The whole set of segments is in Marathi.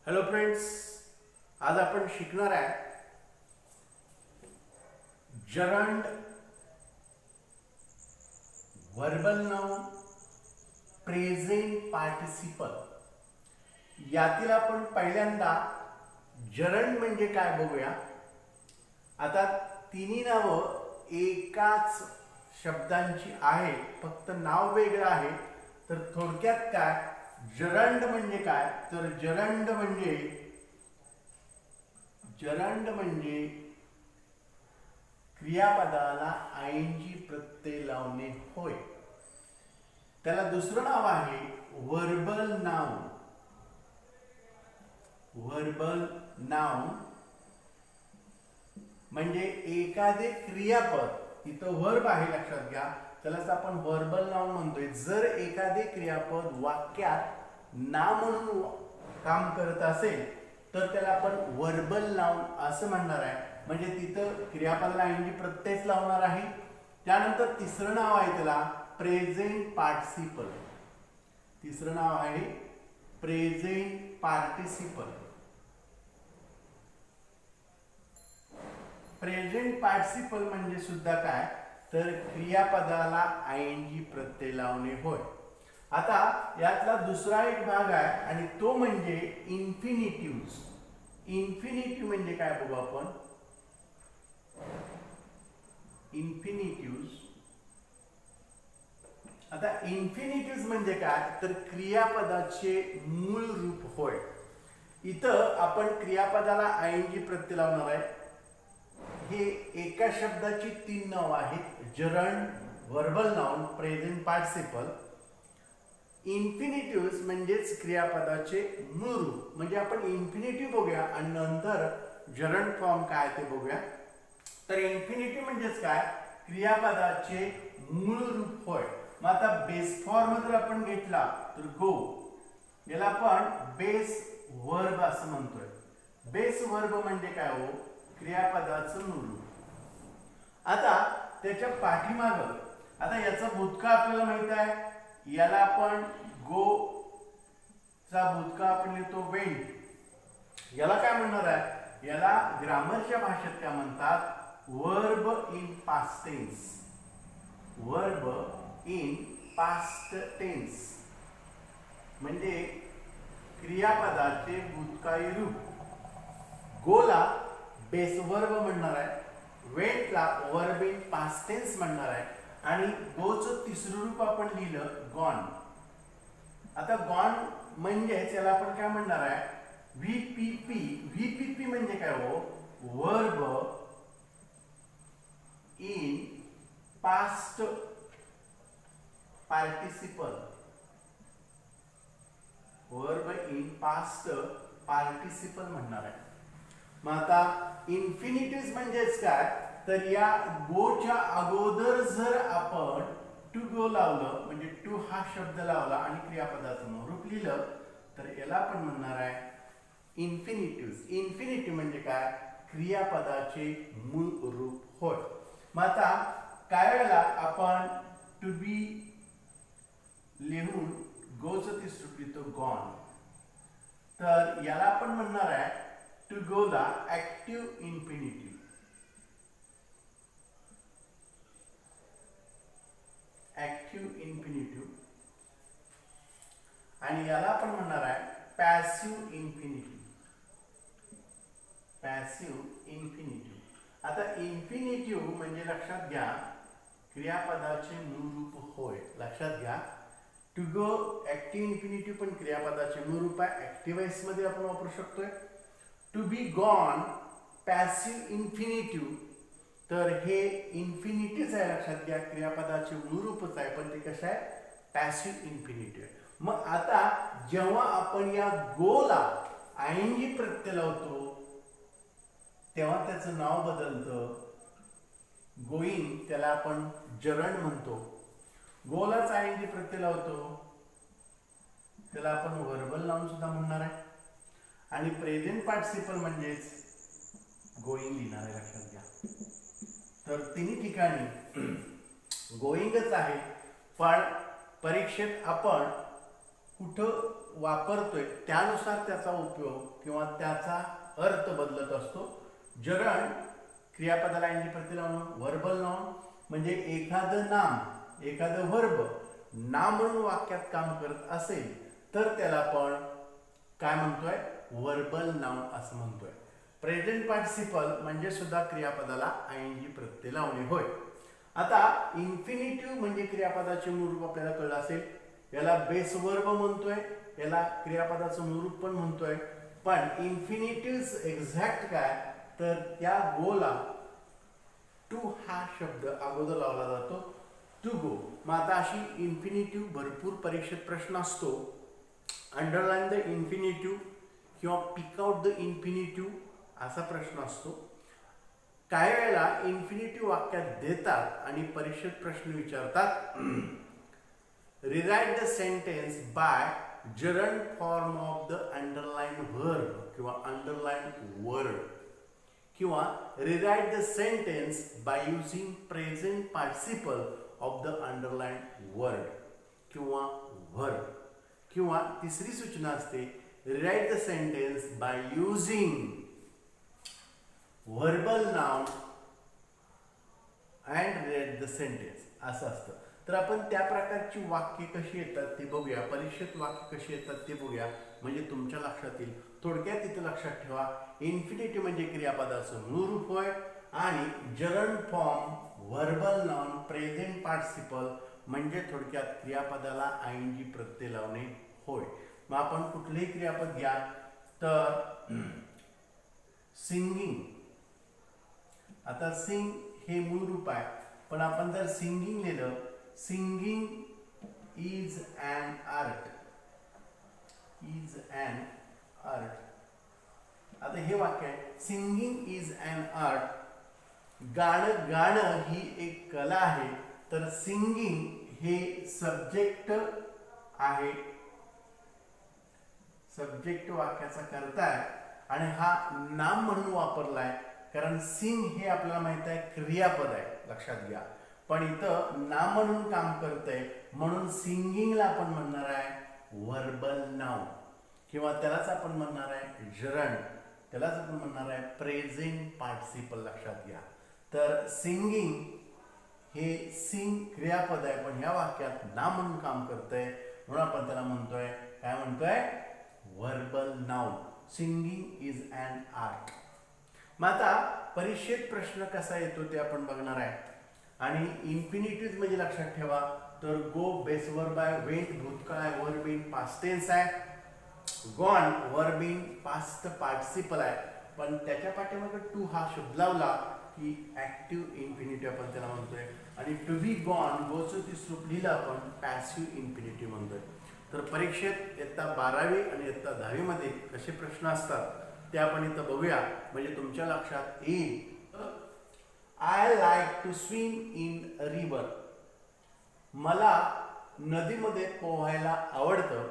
हॅलो फ्रेंड्स, आज आपण शिकणार आहे जरंड, व्हर्बल नाउन, प्रेझेंट पार्टिसिपल. यातील आपण पहिल्यांदा जरंड म्हणजे काय बघूया. आता तिन्ही नावं एकाच शब्दांची आहेत, फक्त नाव वेगळं आहे. तर थोडक्यात काय जरंड म्हणजे काय, तर जरंड म्हणजे क्रियापदाला आयएनजी प्रत्यय लावणे होय. त्याला दुसरं नाव आहे व्हर्बल नाउन. व्हर्बल नाउन म्हणजे एखादे क्रियापद, इथं वर्ब आहे लक्षात घ्या, त्यालाच आपण व्हर्बल नाउन म्हणतोय. जर एखादे क्रियापद वाक्यात नाम म्हणून काम करत असेल तर त्याला आपण व्हर्बल नाउन असं म्हणणार आहे. म्हणजे तिथं क्रियापदाला आयएनजी प्रत्ययच लावणार आहे. त्यानंतर तिसरं नाव आहे त्याला प्रेझेंट पार्टिसिपल. तिसरं नाव आहे प्रेझेंट पार्टिसिपल. प्रेझेंट पार्टिसिपल म्हणजे सुद्धा काय, तर क्रियापदाला आयएनजी प्रत्यय लावणे होय. आता यातला दुसरा एक भाग आहे आणि तो म्हणजे इन्फिनिटिव्हज. इन्फिनिटिव्ह म्हणजे काय बघू आपण. इन्फिनिटिव्हज, आता इन्फिनिटिव्हज म्हणजे काय, तर क्रियापदाचे मूळ रूप होय. इथं आपण क्रियापदाला आयएनजी प्रत्यय लावणार आहे. हे एका शब्दाची तीन नाव आहेत: जरंड, व्हर्बल नाउन, प्रेझेंट पार्टिसिपल. इन्फिनिटिव्हज म्हणजेच क्रियापदाचे मूळ रूप. म्हणजे आपण इन्फिनिटिव्ह बघूया आणि नंतर जरंड फॉर्म काय ते बघूया. तर इन्फिनिटिव्ह म्हणजेच काय, क्रियापदाचे मूळ रूप होय. मग आता बेस फॉर्म जर आपण घेतला तर गो, याला आपण बेस वर्ब असं म्हणतोय. बेस वर्ब म्हणजे काय हो, क्रियापदाचं मूळ रूप. आता त्याच्या पाठीमागं, आता याचा भूतकाळ आपल्याला माहित आहे. याला आपण गो चा भूतकाळ आपण लिहितो वेंट. याला काय म्हणणार आहे, याला ग्रामरच्या भाषेत काय म्हणतात, verb in past tense. Verb in past tense म्हणजे क्रियापदाचे भूतकाळी रूप. गोला बेस वर्ब म्हणणार आहे, वेंटला वर्ब इन पास्ट टेन्स म्हणणार आहे आणि गोचं तिसरं रूप आपण लिहिलं गॉन. आता गॉन म्हणजेच याला आपण काय म्हणणार आहे, व्हीपीपी. व्हीपीपी म्हणजे काय हो, verb in past participle. Verb in past participle म्हणणार आहे. मग आता इन्फिनिटिव्ह म्हणजेच काय, तर या गोच्या अगोदर जर आपण टू गो लावलं, म्हणजे टू हा शब्द लावला आणि क्रियापदाचं रूप लिहिलं, तर याला आपण म्हणणार आहे इन्फिनिटिव्ह. इन्फिनिटिव्ह म्हणजे काय, क्रियापदाचे मूळ रूप होय. मग आता काय वेळेला आपण टू बी लिहून गोचं तिसरं रूप लिहितो गॉन, तर याला आपण म्हणणार आहे टू गो ला ऍक्टिव्ह इन्फिनिटिव्ह. Active infinitive. आणि याला आपण म्हणणार आहे पॅसिव्ह इन्फिनिटिव्ह. Passive infinitive. आता इन्फिनिटिव्ह म्हणजे लक्षात घ्या, क्रियापदाचे मूळ रूप होय. लक्षात घ्या, टू गो ऍक्टिव्ह इन्फिनिटिव्ह पण क्रियापदाचे मूळ रूप आहे. ऍक्टिव्ह वॉइस मध्ये आपण वापरू शकतोय. To be gone passive infinitive, तर हे इन्फिनिटिव्ह आहे. लक्षात घ्या, क्रियापदाचे मूळ रूपच आहे पण ते कसं आहे, पॅसिव्ह इन्फिनिटिव्ह. मग आता जेव्हा आपण या गोला आयएनजी प्रत्यय लावतो तेव्हा त्याचं नाव बदलतं. गोईंग, त्याला आपण जरंड म्हणतो. गोलाच आयएनजी प्रत्यय लावतो त्याला आपण व्हर्बल नाउन सुद्धा म्हणणार आहे. आणि प्रेझेंट पार्टिसिपल म्हणजेच गोईंग लिहिणार आहे. लक्षात घ्या, तर तिन्ही ठिकाणी गोईंगच आहे. पण परीक्षेत आपण कुठं वापरतोय त्यानुसार त्याचा उपयोग किंवा त्याचा अर्थ बदलत असतो. जरण क्रियापदाला आयएनजी प्रत्यय लावणं. व्हर्बल नाउन म्हणजे एखादं नाम, एखादं वर्ब नाम म्हणून वाक्यात काम करत असेल तर त्याला आपण काय म्हणतोय, व्हर्बल नाउन असं म्हणतोय. प्रेझेंट पार्टिसिपल म्हणजे सुद्धा क्रियापदाला आयएनजी प्रत्यय लावणे होय. आता इन्फिनिटिव्ह म्हणजे क्रियापदाचे मूळ रूप आपल्याला कळलं असेल. याला बेस वर्ब म्हणतोय, याला क्रियापदाचं मूळ रूप पण म्हणतोय. पण इन्फिनिटिव्ह एक्झॅक्ट काय तर त्या गोला टू हा शब्द अगोदर लावला जातो, टू गो. मग आता अशी इन्फिनिटिव्ह भरपूर परीक्षेत प्रश्न असतो. अंडरलाईन द इन्फिनिटिव्ह किंवा पिक आउट द इन्फिनिटिव्ह असा प्रश्न असतो. काही वेळेला इन्फिनिटिव्ह वाक्यात देतात आणि परीक्षेत प्रश्न विचारतात, rewrite the sentence bye gerund form of the underline verb किंवा अंडरलाइन वर्ड, किंवा rewrite the sentence by using present participle of the underline word किंवा वर्ब, किंवा तिसरी सूचना असते rewrite the sentence by using verbal noun and rewrite the sentence असं असतं. तर आपण त्या प्रकारची वाक्य कशी येतात ते बघूया. परीक्षेत वाक्य कशी येतात ते बघूया म्हणजे तुमच्या लक्षात येईल. थोडक्यात इथं लक्षात ठेवा, इन्फिनिटिव्ह म्हणजे क्रियापदाचं मूळ रूप होय आणि gerund form verbal noun present participle म्हणजे थोडक्यात क्रियापदाला आयएनजी प्रत्यय लावणे होय. मग आपण कुठलेही क्रियापद घ्या तर सिंगिंग, आता सिंग हे मूळ रूप आहे पण आपण जर सिंगिंग लिहिलं, singing is an art, is an art. आता हे वाक्य आहे सिंगिंग इज अन आर्ट. गाणं गाणं ही एक कला आहे. तर सिंगिंग हे सब्जेक्ट आहे, सब्जेक्ट वाक्याचा करता आहे आणि हा नाम म्हणून वापरलाय कारण सिंग हे आपल्याला माहित आहे क्रियापद आहे, लक्षात घ्या. पण इथं नाम म्हणून काम करतंय म्हणून सिंगिंगला आपण म्हणणार आहे व्हर्बल नाउन किंवा त्यालाच आपण म्हणणार आहे जरंड, त्यालाच आपण म्हणणार आहे प्रेझेंट पार्टिसिपल, लक्षात घ्या. तर सिंगिंग हे सिंग क्रियापद आहे पण ह्या वाक्यात नाम म्हणून काम करतंय म्हणून आपण त्याला म्हणतोय, काय म्हणतोय, verbal noun. Singing is an art. मग आता परीक्षेत प्रश्न कसा येतो ते आपण बघणार आहे. आणि इन्फिनिटिव्ह म्हणजे लक्षात ठेवा तर गो बेस वर्ब आहे, वेंट भूतकाळ आहे, वर्ब इन पास्ट टेन्स आहे, gone verb in past participle आहे. पण त्याच्या पाठीमागे टू हा शब्द लावला की ऍक्टिव्ह इन्फिनिटिव्ह आपण त्याला म्हणतोय. आणि टू बी गॉन गोचं तिसरं रूप लिहिलं आपण पॅसिव्ह इन्फिनिटिव्ह म्हणतोय. तर परीक्षेत इयत्ता 12वी आणि इयत्ता 10वी मध्ये कसे प्रश्न असतात ते आपण इथं बघूया म्हणजे तुमच्या लक्षात येईल. I like to swim in river. मला नदीमध्ये पोहायला आवडतं.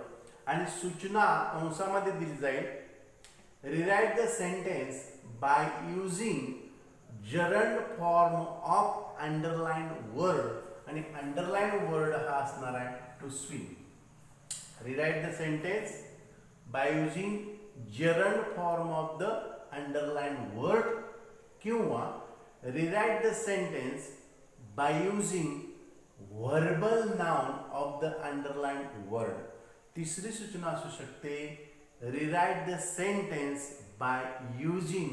आणि सूचना कंसामध्ये दिली जाईल, rewrite the sentence by using gerund form of underline word आणि अंडरलाइन वर्ड हा असणार आहे to swim. Rewrite the sentence by using gerund form of the underlined word किंवा rewrite the sentence by using verbal noun of the underlined word. तिसरी सूचना असू शकते rewrite the sentence by using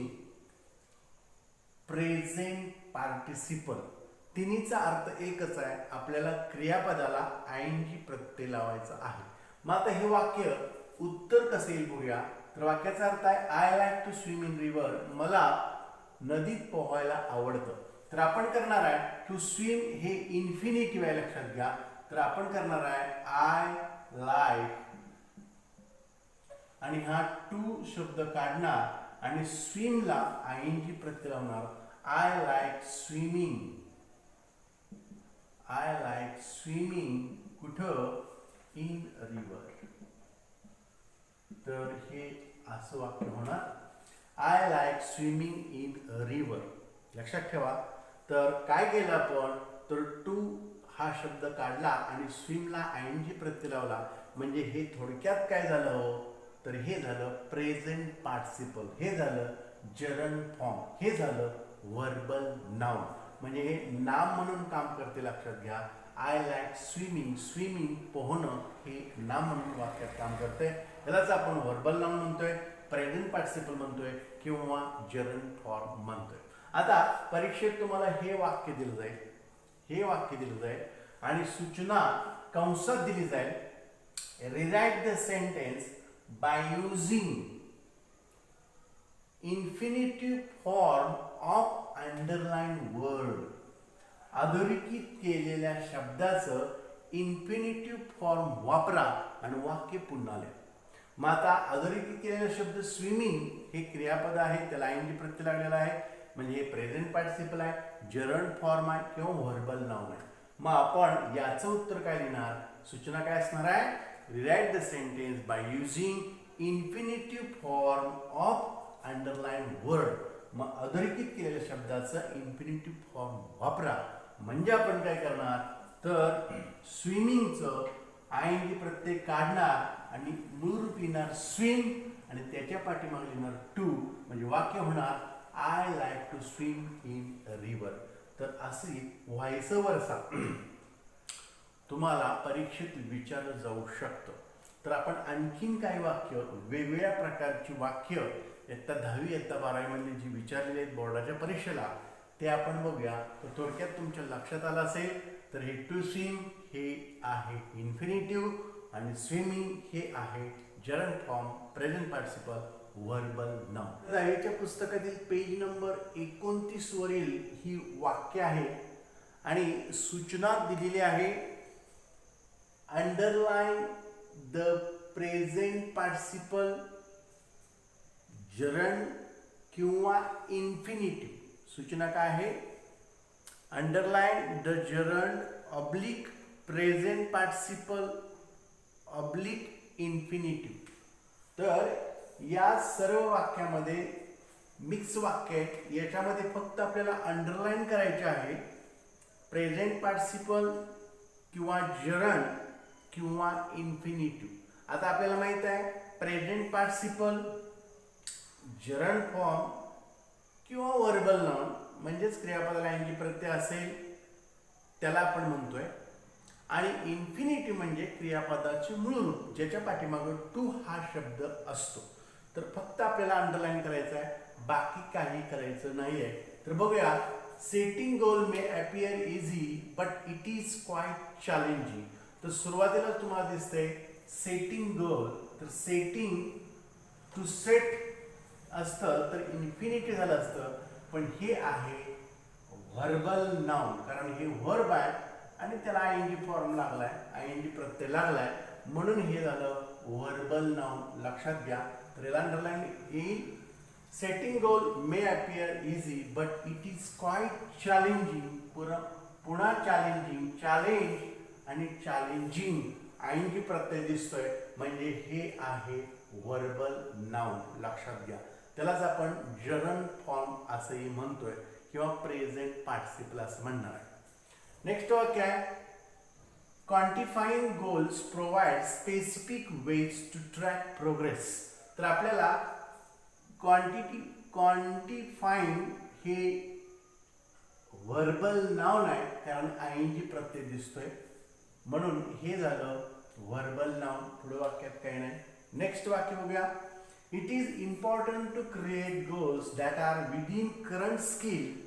present participle. तिन्हीचा अर्थ एकच आहे, आपल्याला क्रियापदाला आयएनजी प्रत्यय लावायचा आहे. मग आता हे वाक्य उत्तर कसे येईल बघूया. तर वाक्याचा अर्थ आहे I like to swim in river. मला नदीत पोहायला आवडतं. तर आपण करणार आहे टू स्विम हे इन्फिनिटिव्ह आहे, लक्षात घ्या. तर आपण करणार आहे आय लाईक आणि हा टू शब्द काढणार आणि स्विमला आयएनजी प्रत्यय लावणार. I like swimming, I like swimming कुठं, इन रिव्हर. तर हे असं वाक्य होणार I like swimming in river, लक्षात ठेवा. तर काय केलं आपण तर टू हा शब्द काढला आणि स्विमला आयएनजी प्रत्यय लावला म्हणजे हे थोडक्यात काय झालं, तर हे झालं प्रेझेंट पार्टिसिपल, हे झालं जरंड फॉर्म, हे झालं व्हर्बल नाउन. म्हणजे हे नाम म्हणून काम करते, लक्षात घ्या. आय लाईक स्विमिंग, स्विमिंग पोहणं हे नाम म्हणून वाक्यात काम करते. यालाच आपण व्हर्बल नाउन म्हणतोय, प्रेझेंट पार्टिसिपल म्हणतोय किंवा जरंड फॉर्म म्हणतोय. आता परीक्षेत तुम्हाला हे वाक्य दिलं जाईल, हे वाक्य दिलं जाईल आणि सूचना कंसात दिली जाईल. Rewrite the sentence by using infinitive form of underline word. अधोरेखित केलेल्या शब्दाचं इन्फिनिटिव्ह फॉर्म वापरा आणि वाक्य पुन्हा लिहा. मग आता अधोरेखित केलेला शब्द स्विमिंग हे क्रियापद आहे, त्याला आयएनजी प्रत्यय लागलेला आहे, म्हणजे हे प्रेझेंट पार्टिसिपल आहे, जरंड फॉर्म आहे किंवा व्हर्बल नाउन आहे. मग आपण याचं उत्तर काय लिहिणार, सूचना काय असणार आहे, rewrite the sentence by using infinitive form of underline word. मग अधोरेखित केलेल्या शब्दाचं इन्फिनिटिव्ह फॉर्म वापरा. म्हणजे आपण काय करणार, तर स्विमिंगचं आयएनजी प्रत्यय काढणार आणि मूळ रूप येणार स्विम आणि त्याच्या पाठीमागे लिहिणार टू, म्हणजे वाक्य होणार I like to swim in river. तर असे व्हायस वर्सा तुम्हाला परीक्षेत विचारलं जाऊ शकतं. तर आपण आणखीन काही वाक्य, वेगवेगळ्या प्रकारची वाक्य इयत्ता 10वी इयत्ता 12वी मधली जी विचारलेली आहेत बोर्डाच्या परीक्षेला, ते आपण बघूया. तर थोडक्यात तुमच्या लक्षात आलं असेल तर हे टू स्विम हे आहे इन्फिनिटिव्ह आणि स्विमिंग हे आहे gerund form, present participle, verbal noun. 10वीच्या पुस्तकातील पेज नंबर 29 वरील ही वाक्य आहे आणि सूचना दिलेली आहे. Underline the present participle, gerund किंवा इन्फिनिटिव्ह. सूचना काय आहे, underline the gerund oblique present participle oblique infinitive. तर या सर्व वाक्यामध्ये मिक्स वाक्य आहेत, याच्यामध्ये फक्त आपल्याला अंडरलाइन करायचे आहे प्रेझेंट पार्टिसिपल किंवा जरंड किंवा इन्फिनिटिव्ह. आता आपल्याला माहित आहे प्रेझेंट पार्टिसिपल, जरंड फॉर्म किंवा व्हर्बल नाउन म्हणजेच क्रियापदाला आयएनजी प्रत्यय असेल त्याला आपण म्हणतोय, आणि इन्फिनिटिव्ह म्हणजे क्रियापदाचे मूळ रूप ज्याच्या पाठीमागे टू हा शब्द असतो. तर फक्त आपल्याला अंडरलाइन करायचं आहे, बाकी काही करायचं नाही आहे. तर बघूया, setting goal may appear easy but it is quite challenging. तर सुरुवातीला तुम्हाला दिसतंय सेटिंग गोल, तर सेटिंग टू सेट असतं तर इन्फिनिटी झालं असतं, पण हे आहे व्हर्बल नाउन कारण हे व्हर्ब आहे आणि त्याला आयएनजी फॉर्म लागलाय, आयएनजी प्रत्यय लागलाय, म्हणून हे झालं व्हर्बल नाउन. लक्षात घ्या. तर याला अंडरलाइन येईल. Setting goal may appear easy but it is quite challenging. पुन्हा चॅलेंजिंग, चॅलेंज आणि चॅलेंजिंग आयएनजी प्रत्यय दिसतोय, म्हणजे हे आहे व्हर्बल नाउन. लक्षात घ्या. त्यालाच आपण जरंड फॉर्म असंही म्हणतोय किंवा प्रेझेंट पार्टिसिपल असं म्हणणार आहे. नेक्स्ट वाक्य आहे, quantifying goals provide specific ways to track progress. तर आपल्याला क्वांटिफाइंग हे व्हर्बल नाउन आहे कारण आयएनजी प्रत्यय दिसतोय, म्हणून हे झालं व्हर्बल नाउन. पुढे वाक्यात काही नाही. नेक्स्ट वाक्य बघूया, it is important to create goals that are within current skill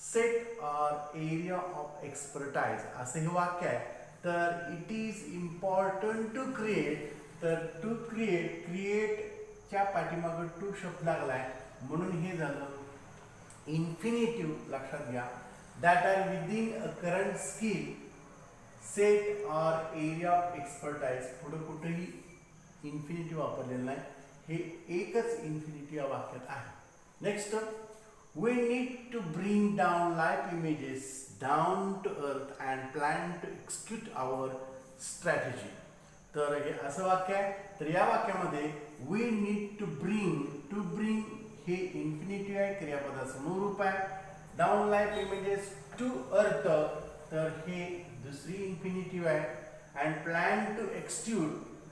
set or area of expertise. असं हे वाक्य आहे. तर it is important to create, तर टू क्रिएट, क्रिएटच्या पाठीमागे टू शब्द लागलाय म्हणून हे झालं इन्फिनिटिव्ह. लक्षात घ्या. That are within a current skill set or area of expertise. पुढे कुठेही इन्फिनिटिव्ह वापरलेलं नाही, हे एकच इन्फिनिटिव्ह या वाक्यात आहे. Next, we need to bring down live images down to earth and plan to execute our strategy. तर हे असं वाक्य आहे. तर या वाक्यामध्ये we need to bring हे इन्फिनिटिव्ह आहे, क्रियापदाचं मूळ रूप आहे. Down live images to earth, तर हे दुसरी इन्फिनिटिव्ह आहे. अँड प्लॅन टू एक्स्ट्यूड,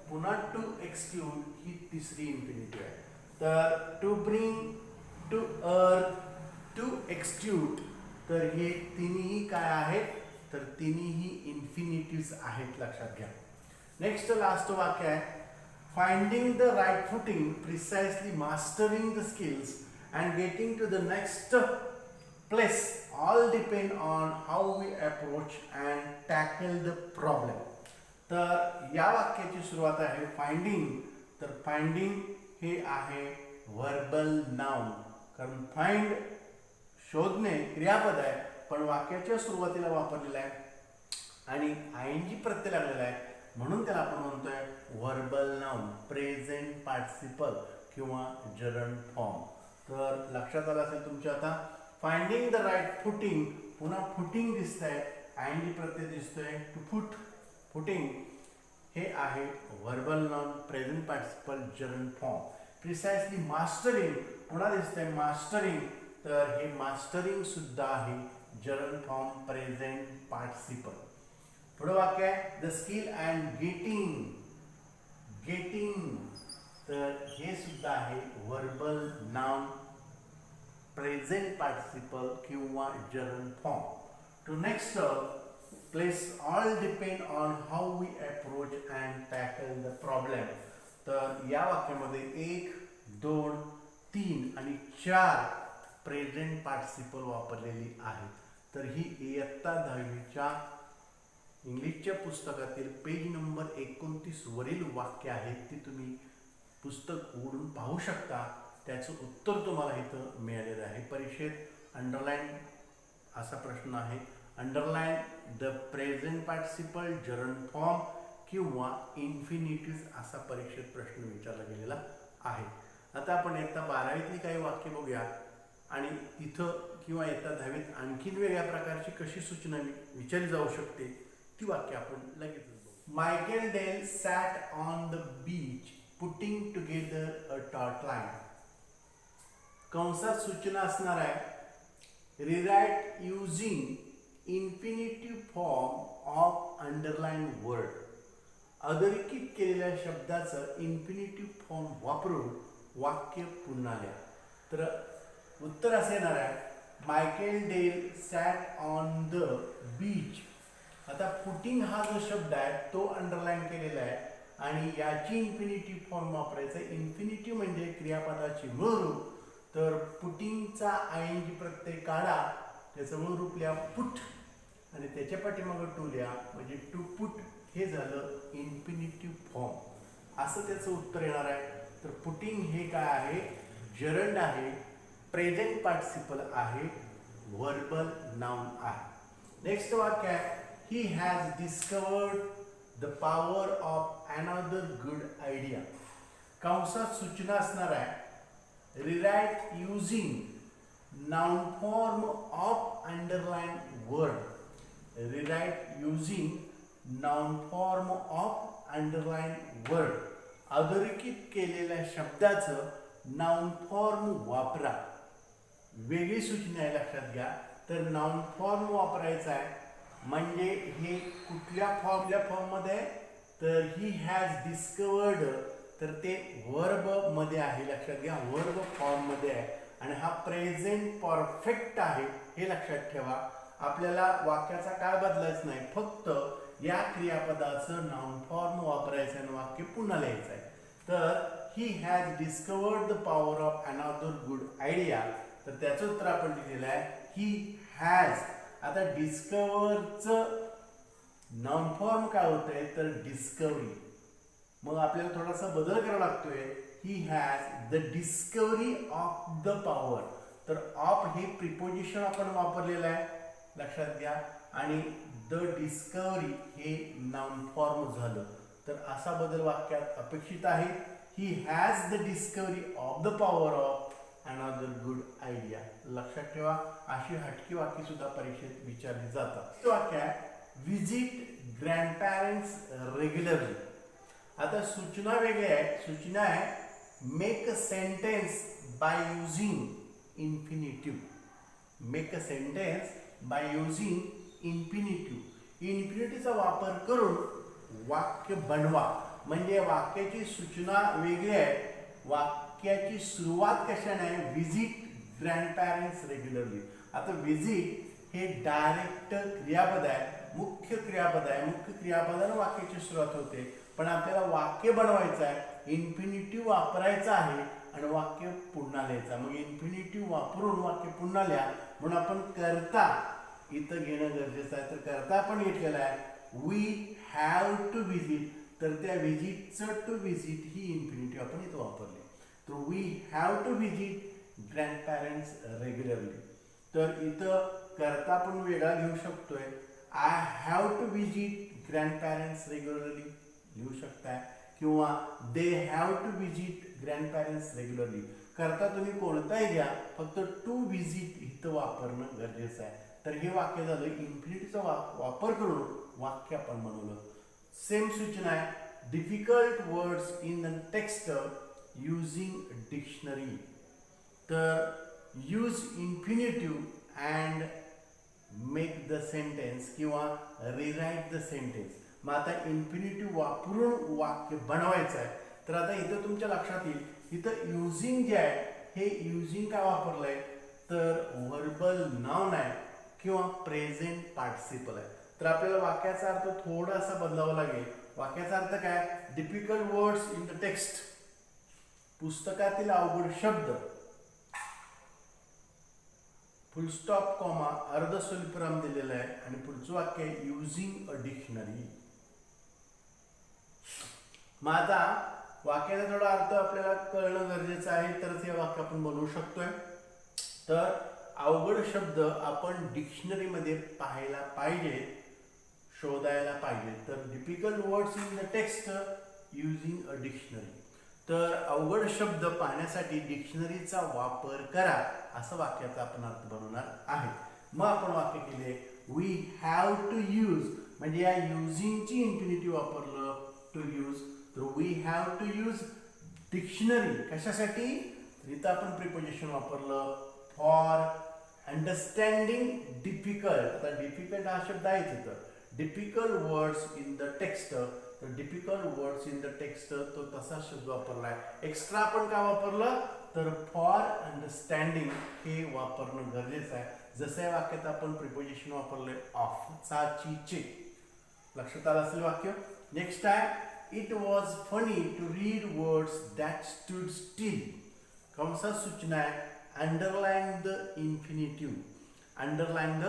पुन्हा टू एक्स्ट्यूड ही तिसरी इन्फिनिटिव्ह आहे. तर to bring, to earth, to extrude, तर हे तिन्ही काय आहेत, तर तिन्ही इन्फिनिटिव्स आहेत, लक्षात घ्या. नेक्स्ट लास्ट वाक्य आहे, finding the right footing, precisely mastering the skills and getting to the next place, all depend on how we approach and tackle the problem. तर या वाक्याची सुरुवात आहे फाइंडिंग. तर फाइंडिंग हे आहे व्हर्बल नाउन, कारण फाइंड शोधणे क्रियापद आहे, पण वाक्याच्या सुरुवातीला वापरलेला आहे आणि ING प्रत्यय लागलेला आहे, म्हणून त्याला आपण म्हणतोय व्हर्बल नाउन, प्रेझेंट पार्टिसिपल किंवा जरंड फॉर्म. तर लक्षात आलं असेल तुमच्या आता, फाइंडिंग द राइट फुटिंग, पुन्हा फुटिंग दिसतंय, ING प्रत्यय दिसतोय, टू फुट, फुटिंग हे आहे verbal noun, present participle, gerund form. Precisely mastering, पुन्हा दिसतंय मास्टरिंग, तर हे मास्टरिंग सुद्धा आहे जरंड फॉर्म, प्रेझेंट पार्टिसिपल. पुढे वाक्य आहे the skill and getting, getting, तर हे सुद्धा आहे व्हर्बल नाउन, प्रेझेंट पार्टिसिपल किंवा gerund form. To next place, all depend on how we approach and tackle the problem. तर या वाक्यामध्ये 1, 2, 3 आणि 4 प्रेझेंट पार्टिसिपल वापरलेली आहेत. तर ही इयत्ता 10वीच्या इंग्लिशच्या पुस्तकातील पेज नंबर 29 वरील वाक्य आहेत, ती तुम्ही पुस्तक उघडून पाहू शकता. त्याचं उत्तर तुम्हाला इथं मिळालेलं आहे. परीक्षेत अंडरलाईन असा प्रश्न आहे, underline the present participle, gerund form किंवा इन्फिनिटिव्ह असा परीक्षेत प्रश्न विचारला गेलेला आहे. आता आपण इयत्ता 12वीतली काही वाक्य बघूया आणि इथं किंवा इयत्ता 10वीत आणखीन वेगळ्या प्रकारची कशी सूचना विचारली जाऊ शकते ती वाक्य आपण लगेच बघू. Michael Dell sat on the beach putting together a taut line. कंसात सूचना असणार आहे, rewrite using infinitive form of underline word. अधोरेखित केलेल्या शब्दाचं इन्फिनिटिव्ह फॉर्म वापरून वाक्य पुन्हा लिहा. तर उत्तर असे येणार आहे, Michael Dell sat on the beach. आता पुटिंग हा जो शब्द आहे तो अंडरलाईन केलेला आहे आणि याची इन्फिनिटिव्ह फॉर्म वापरायचा. इन्फिनिटिव्ह म्हणजे क्रियापदाची मूळ रूप, तर पुटिंगचा ING प्रत्यय काढा, त्याचं मूळ रूप लिहा पुट आणि त्याच्या पाठीमागं टू लिहा, म्हणजे टू पुट हे झालं इन्फिनिटिव्ह फॉर्म. असं त्याचं उत्तर येणार आहे. तर पुटिंग हे काय आहे, जरंड आहे, प्रेझेंट पार्टिसिपल आहे, व्हर्बल नाउन आहे. नेक्स्ट वाक्य आहे, he has discovered the power of another good idea. कंसात सूचना असणार आहे, rewrite using noun form of underline word. Rewrite using noun form of underline word. अधोरेखित केलेल्या शब्दाचं नाउन फॉर्म वापरा. वेगळी सूचना आहे, लक्षात घ्या. तर नाउन फॉर्म वापरायचा आहे, म्हणजे हे कुठल्या फॉर्ममध्ये, तर ही हॅज डिस्कवर्ड, तर ते वर्ब मध्ये आहे, लक्षात घ्या, वर्ब फॉर्म मध्ये आहे आणि हा प्रेझेंट परफेक्ट आहे, हे लक्षात ठेवा. आपल्याला वाक्याचा काळ बदलायचा नाही, फक्त या क्रियापदाचं नाउन फॉर्म वापरायचं आणि वाक्य पुन्हा लिहायचं आहे. तर he has discovered the power of another good idea. तर त्याचं उत्तर आपण लिहिलेलं आहे, ही हॅज. आता डिस्कवरचं नाउन फॉर्म काय होतंय, तर डिस्कवरी. मग आपल्याला थोडासा बदल करावा लागतोय, he has the discovery of the power. तर ऑफ हे प्रिपोजिशन आपण वापरलेलं आहे, लक्षात घ्या, आणि द डिस्कवरी हे नाउन फॉर्म झालं. तर असा बदल वाक्यात अपेक्षित आहे. He has the discovery of the power of another good idea. लक्षात ठेवा, अशी हटकी वाक्य सुद्धा परीक्षेत विचारली जातात. वाक्य आहे, विजिट ग्रँडपॅरेंट्स रेग्युलरली. आता सूचना वेगळी आहे. सूचना आहे, make a sentence by using infinitive. Make a sentence by using infinitive. इन्फिनिटिव्हचा वापर करून वाक्य बनवा. म्हणजे वाक्याची सूचना वेगळी आहे. वाक्याची सुरुवात कशाने आहे? Visit grandparents regularly. आता विजिट हे डायरेक्ट क्रियापद आहे, मुख्य क्रियापद आहे. मुख्य क्रियापदाने वाक्याची सुरुवात होते. पण आपल्याला वाक्य बनवायचं आहे, इन्फिनिटिव्ह वापरायचं आहे आणि वाक्य पुन्हा लिहायचं. मग इन्फिनिटिव्ह वापरून वाक्य पुन्हा लिहा म्हणून आपण करता इथं घेणं गरजेचं आहे. तर करता आपण घेतलेला आहे. वी हॅव टू विजिट, तर त्या विजिटचं टू विजिट ही इन्फिनिटिव्ह आपण इथं वापरली. तर we have to visit grandparents regularly. तर इथं करता आपण वेगळा घेऊ शकतोय. I have to visit grandparents regularly लिहू शकताय, किंवा they have to visit grandparents regularly. करता तुम्ही कोणताही घ्या, फक्त टू विजिट इथं वापरणं गरजेचं आहे. तर हे वाक्य झालं. इन्फिनिटीचा वापर करून वाक्य आपण बनवलं. सेम सूचना आहे. Difficult words in the text using dictionary. तर use infinitive and make the sentence किंवा रिराईट द सेंटेन्स. मग आता इन्फिनिटिव्ह वापरून वाक्य बनवायचं आहे. तर आता इथं तुमच्या लक्षात येईल, इथं युजिंग जे आहे हे युजिंग काय वापरलंय? तर व्हर्बल नाउन आहे किंवा प्रेझेंट पार्टिसिपल आहे. तर आपल्याला वाक्याचा अर्थ थोडासा बदलावा लागेल. वाक्याचा अर्थ काय? Difficult words in the text, पुस्तकातील अवघड शब्द, फुलस्टॉप कॉमा अर्ध स्वल्पविराम दिलेला आहे आणि पुढचं वाक्य आहे युजिंग अ डिक्शनरी. माझा वाक्याचा थोडा अर्थ आपल्याला कळणं गरजेचं आहे, तरच हे वाक्य आपण बनवू शकतोय. तर अवघड शब्द आपण डिक्शनरीमध्ये पाहायला पाहिजे, शोधायला पाहिजे. तर difficult words in the text using a dictionary. तर अवघड शब्द पाहण्यासाठी डिक्शनरीचा वापर करा, असं वाक्याचा आपण अर्थ बनवणार आहे. मग आपण वाक्य केले वी हॅव टू यूज, म्हणजे या युजिंगची इन्फिनिटिव्ह वापरलं टू यूज. तर we have to use dictionary कशासाठी? इथं आपण प्रिपोजिशन वापरलं फॉर अंडरस्टँडिंग डिफिकल्ट. आता डिफिकल्ट हा शब्द आहे तिथं. Difficult words in the text, तर difficult words in the text तो तसा शब्द वापरलाय. एक्स्ट्रा आपण काय वापरलं? तर फॉर अंडरस्टँडिंग हे वापरणं गरजेचं आहे. जसं या वाक्यात आपण प्रिपोजिशन वापरलंय ऑफ, चा, ची, चे. लक्षात आलं असेल वाक्य. नेक्स्ट आहे it was funny to read words that stood still. कंसा सूचना आहे underline the infinitive. Underline the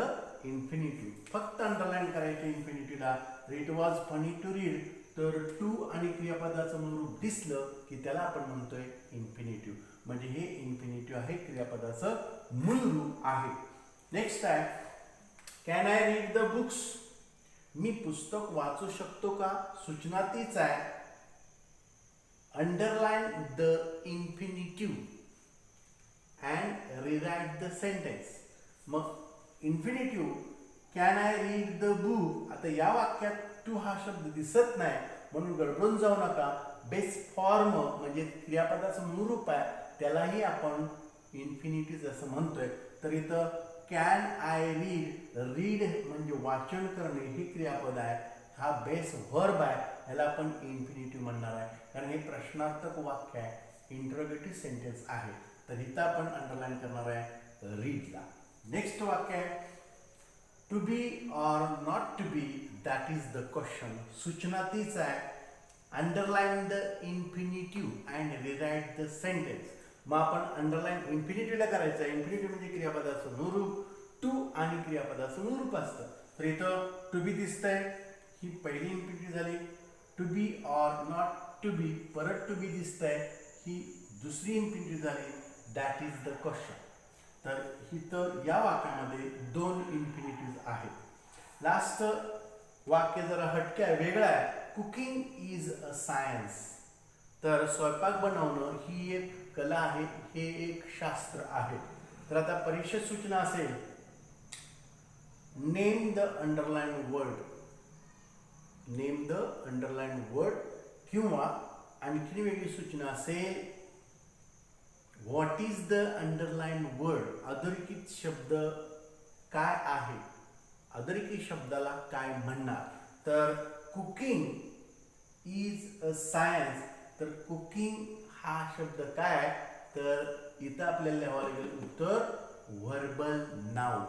infinitive, फक्त अंडरलाइन करायचं इन्फिनिटिव्हला. It was funny to read, तर टू आणि क्रियापदाचं मूळ रूप दिसलं की त्याला आपण म्हणतोय इन्फिनिटिव्ह. म्हणजे हे इन्फिनिटिव्ह आहे, क्रियापदाचं मूळ रूप आहे. नेक्स्ट आहे can I read the books. मी पुस्तक वाचू शकतो का? सूचना तीच आहे. Underline the infinitive and rewrite the sentence. मग infinitive can I read the book. आता या वाक्यात टू हा शब्द दिसत नाही म्हणून गडबडून जाऊ नका. बेस फॉर्म म्हणजे क्रियापदाचं मूळ रूप आहे, त्यालाही आपण इन्फिनिटिव्ह जसं म्हणतोय. तर इथं कॅन आय रीड, रीड म्हणजे वाचन करणे हे क्रियापद आहे. हा बेस व्हर्ब आहे, ह्याला आपण इन्फिनिटिव्ह म्हणणार आहे कारण हे प्रश्नार्थक वाक्य आहे, इंटरोगेटिव्ह सेंटेन्स आहे. तर इथं आपण अंडरलाईन करणार आहे रीडला. नेक्स्ट वाक्य आहे to be or not to be that is the question. सूचना तीच आहे. Underline the infinitive and rewrite the sentence. मग आपण अंडरलाइन इन्फिनिटिव्हला करायचं आहे. इन्फिनिटिव्ह म्हणजे क्रियापदाचं मूळ रूप, टू आणि क्रियापदाचं मूळ रूप असतं. तर इथं टू बी दिसतंय, ही पहिली इन्फिनिटिव्ह झाली. To be or not to be, परत टू बी दिसतंय, ही दुसरी इन्फिनिटिव्ह झाली. That is the question. तर इथं या वाक्यामध्ये दोन इन्फिनिटिव्ह आहेत. लास्ट वाक्य जरा हटके आहे, वेगळं आहे. Cooking is a science. तर स्वयंपाक बनवणं ही एक कला आहे, हे एक शास्त्र आहे. तर आता परीक्षेत सूचना असेल name the underline word, name the underline word, किंवा आणखी वेगळी सूचना असेल what is the underline word. अधोरेखित शब्द काय आहे, अधोरेखित शब्दाला काय म्हणणार. तर कुकिंग इज अ सायन्स, तर कुकिंग हा शब्द काय आहे, तर इथं आपल्याला लिहावं लागेल उत्तर व्हर्बल नाउन.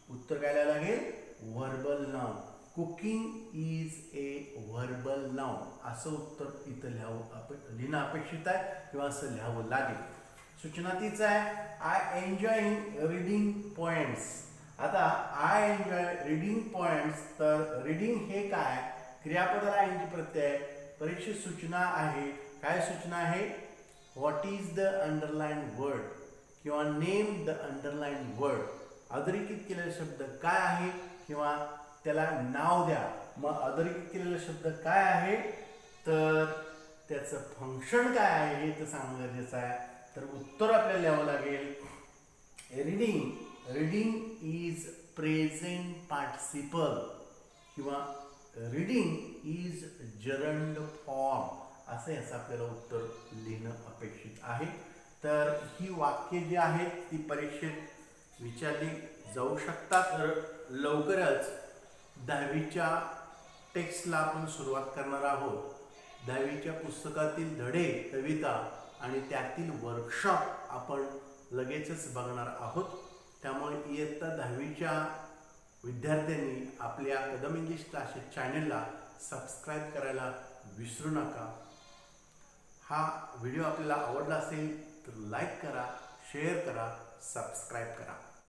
उत्तर काय लिहावं लागेल, verbal noun. Cooking is a verbal noun, असं उत्तर इथं लिहिणं अपेक्षित आहे किंवा असं लिहावं लागेल. सूचना तीच आहे, आय एन्जॉय रीडिंग पोएम्स. आता आय एन्जॉय रीडिंग पोएम्स, तर रीडिंग हे काय, क्रियापदाला ऐंजी प्रत्यय. परीक्षेत सूचना आहे, काय सूचना आहे, what is the underline word किंवा नेम द अंडरलाईन वर्ड. अधोरेखित केलेला शब्द काय आहे किंवा त्याला नाव द्या. मग अधोरेखित केलेला शब्द काय आहे, तर त्याचं फंक्शन काय आहे हे तर सांगणं गरजेचं आहे. तर उत्तर आपल्याला लिहावं लागेल, रीडिंग इज प्रेझेंट पार्टिसिपल किंवा रीडिंग इज जरंड फॉर्म, असं याचं आपल्याला उत्तर लिहिणं अपेक्षित आहे. तर ही वाक्य जी आहेत ती परीक्षेत विचारली जाऊ शकतात. तर लवकरच 10वीच्या टेक्स्टला आपण सुरुवात करणार आहोत. 10वीच्या पुस्तकातील धडे, कविता आणि त्यातील वर्कशॉप आपण लगेचच बघणार आहोत. त्यामुळे इयत्ता 10वीच्या विद्यार्थ्यांनी आपल्या कदम इंग्लिश क्लासेस चॅनलला सबस्क्राईब करायला विसरू नका. हा व्हिडिओ आपल्याला आवडला असेल तर लाईक करा, शेअर करा, सबस्क्राईब करा.